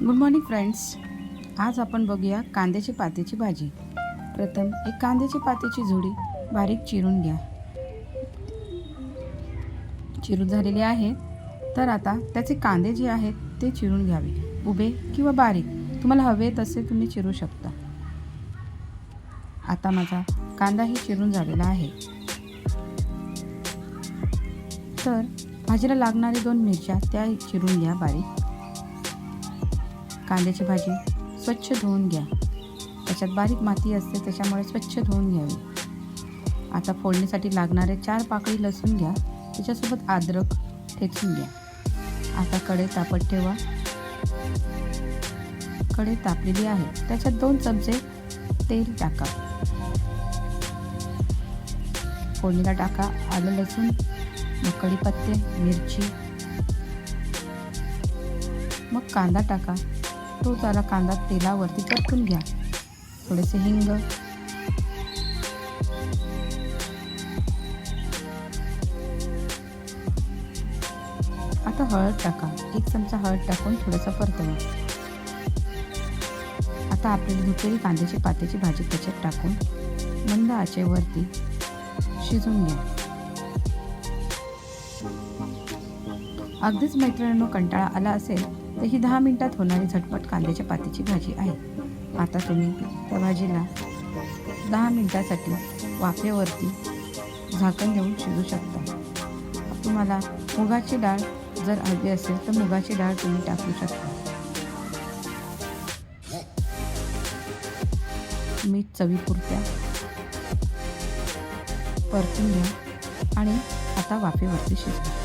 Good morning friends. आज आपण बघूया कांद्याची पातीची भाजी. प्रथम एक कांद्याची पातीची जुडी बारीक चिरून घ्या. चिरून झालेली आहे. तर आता त्याचे कांदे जे आहेत ते चिरून घ्यावे, उभे किंवा बारीक तुम्हाला हवे तसे तुम्ही चिरू शकता. आता माझा कांदाही चिरून झालेला आहे. तर भाजीला लागणारे 2 मिरच्या त्या चिरून घ्या बारीक. कांद्याची भाजी स्वच्छ धुवून घ्या. त्याच्यात बारीक माती असते, त्याच्यामुळे स्वच्छ धुवून घ्यावी. आता फोडणीसाठी लागणारे 4 पाकळी लसूण घ्या. त्याच्यासोबत अद्रक ठेचून घ्या. आता कढई तापत ठेवा. कढई तापलेली आहे. त्याच्यात 2 चमचे तेल टाका. फोडणीला टाका आलं लसूण, मग कढीपत्ते, मिरची, मग कांदा टाका. तो जरा कांदा तेलावरती परतून घ्या. थोडेसे हिंग, आता हळद टाका. 1 चमचा हळद टाकून थोडंसं परतवा. आता आपली धुतलेली कांद्याची पातीची भाजी त्याच्यात टाकून मंद आचेवरती शिजवून घ्या. अगदीच मैत्रिणींनो, कंटाळा आला असेल तर ही 10 मिनिटात होणारी झटपट कांद्याच्या पातीची भाजी आहे. आता तुम्ही त्या भाजीला 10 मिनिटासाठी वाफेवरती झाकण देऊन शिजू शकता. तुम्हाला मुगाची डाळ जर हवी असेल तर मुगाची डाळ तुम्ही टाकू शकता. मीठ चवीपुरत्या परतून घ्या आणि आता वाफेवरती शिजवा.